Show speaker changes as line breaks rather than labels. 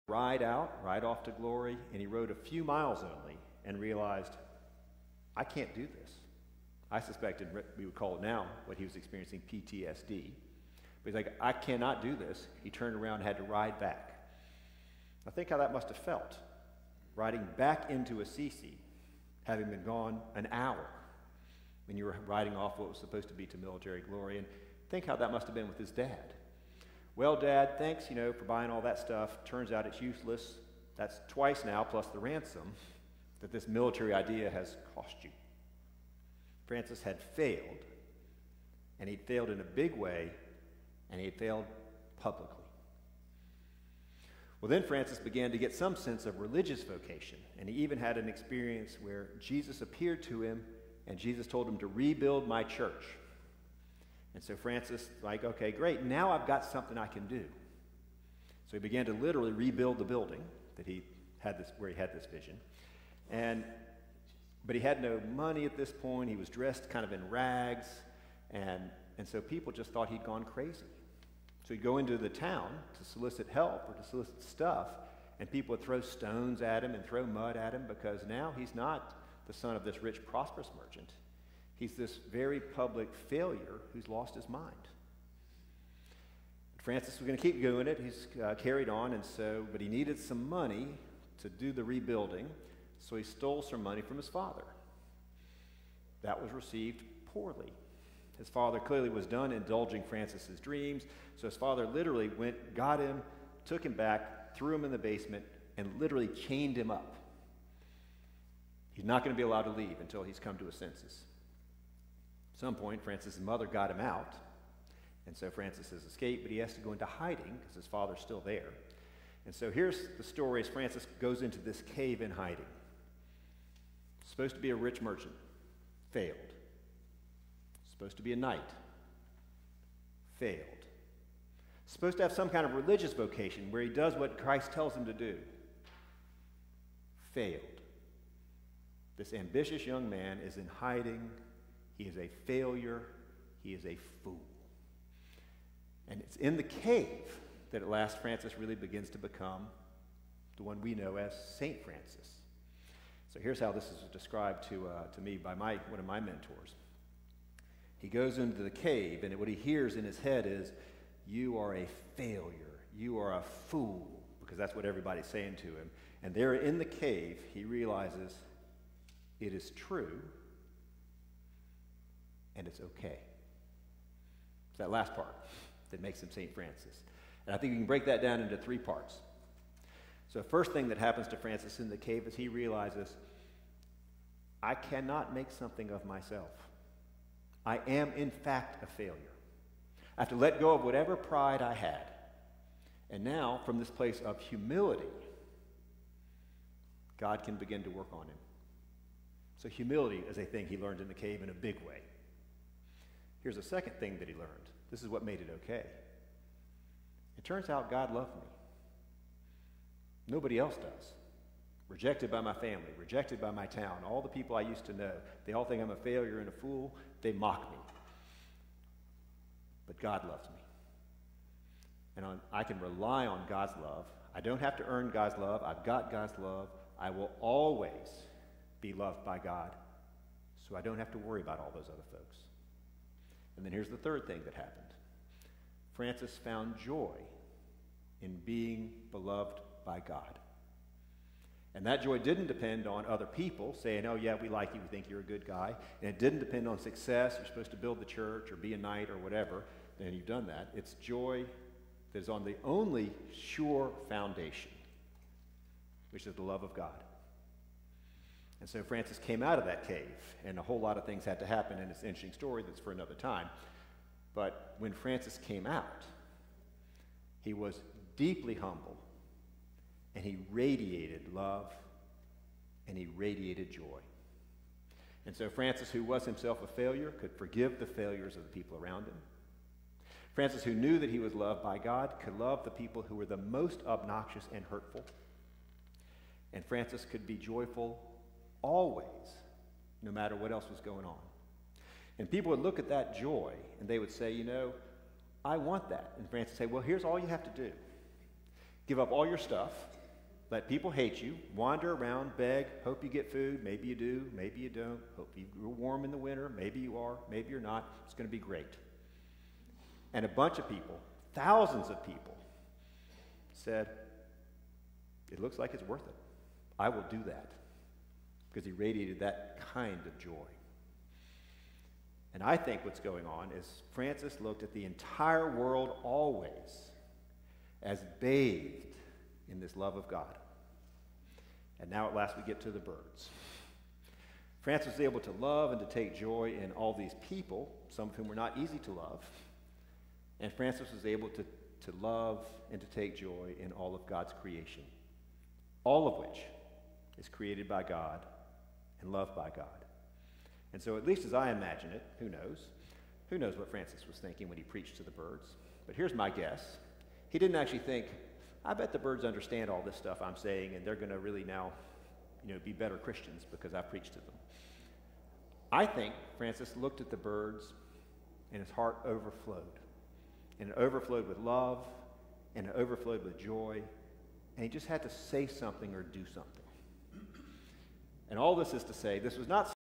ride off to glory, and he rode a few miles only and realized, I can't do this. I suspected we would call it now what he was experiencing PTSD. But he's like, I cannot do this. He turned around and had to ride back. I think how that must have felt, riding back into Assisi, having been gone an hour when you were riding off what was supposed to be to military glory. And think how that must have been with his dad. Well, Dad, thanks, for buying all that stuff. Turns out it's useless. That's twice now, plus the ransom, that this military idea has cost you. Francis had failed, and he'd failed in a big way, and he had failed publicly. Well, then Francis began to get some sense of religious vocation, and he even had an experience where Jesus appeared to him, and Jesus told him to rebuild my church. And so Francis, okay, great, now I've got something I can do. So he began to literally rebuild the building that where he had this vision. But he had no money at this point. He was dressed kind of in rags, and so people just thought he'd gone crazy. So he'd go into the town to solicit help or to solicit stuff, and people would throw stones at him and throw mud at him because now he's not the son of this rich, prosperous merchant. He's this very public failure who's lost his mind. Francis was going to keep doing it. He's carried on, but he needed some money to do the rebuilding, so he stole some money from his father. That was received poorly. His father clearly was done indulging Francis's dreams, so his father literally got him, took him back, threw him in the basement, and literally chained him up. He's not going to be allowed to leave until he's come to his senses. At some point, Francis's mother got him out, and so Francis has escaped, but he has to go into hiding because his father's still there. And so here's the story as Francis goes into this cave in hiding. Supposed to be a rich merchant, failed. Supposed to be a knight, failed. Supposed to have some kind of religious vocation where he does what Christ tells him to do, failed. This ambitious young man is in hiding. He is a failure. He is a fool. And it's in the cave that at last Francis really begins to become the one we know as Saint Francis. So here's how this is described to me by one of my mentors. He goes into the cave, and what he hears in his head is, you are a failure. You are a fool, because that's what everybody's saying to him. And there in the cave, he realizes it is true, and it's okay. It's that last part that makes him St. Francis. And I think we can break that down into three parts. So the first thing that happens to Francis in the cave is he realizes, I cannot make something of myself. I am, in fact, a failure. I have to let go of whatever pride I had. And now, from this place of humility, God can begin to work on him. So humility is a thing he learned in the cave in a big way. Here's a second thing that he learned. This is what made it okay. It turns out God loved me. Nobody else does. Rejected by my family, rejected by my town, all the people I used to know. They all think I'm a failure and a fool. They mock me. But God loves me. And I can rely on God's love. I don't have to earn God's love. I've got God's love. I will always be loved by God, so I don't have to worry about all those other folks. And then here's the third thing that happened. Francis found joy in being beloved by God. And that joy didn't depend on other people saying, oh yeah, we like you, we think you're a good guy. And it didn't depend on success, you're supposed to build the church or be a knight or whatever, then you've done that. It's joy that is on the only sure foundation, which is the love of God. And so Francis came out of that cave, and a whole lot of things had to happen, and it's an interesting story that's for another time. But when Francis came out, he was deeply humble, and he radiated love, and he radiated joy. And so Francis, who was himself a failure, could forgive the failures of the people around him. Francis, who knew that he was loved by God, could love the people who were the most obnoxious and hurtful. And Francis could be joyful always, no matter what else was going on. And people would look at that joy, and they would say, I want that. And Francis would say, well, here's all you have to do. Give up all your stuff. Let people hate you. Wander around, beg, hope you get food. Maybe you do, maybe you don't. Hope you're warm in the winter. Maybe you are, maybe you're not. It's going to be great. And a bunch of people, thousands of people, said, it looks like it's worth it. I will do that. Because he radiated that kind of joy. And I think what's going on is Francis looked at the entire world always as bathed in this love of God. And now at last we get to the birds. Francis was able to love and to take joy in all these people, some of whom were not easy to love. And Francis was able to love and to take joy in all of God's creation, all of which is created by God and loved by God. And so, at least as I imagine it, who knows? Who knows what Francis was thinking when he preached to the birds? But here's my guess. He didn't actually think, I bet the birds understand all this stuff I'm saying, and they're going to really now, be better Christians because I preached to them. I think Francis looked at the birds and his heart overflowed. And it overflowed with love, and it overflowed with joy, and he just had to say something or do something. And all this is to say, this was not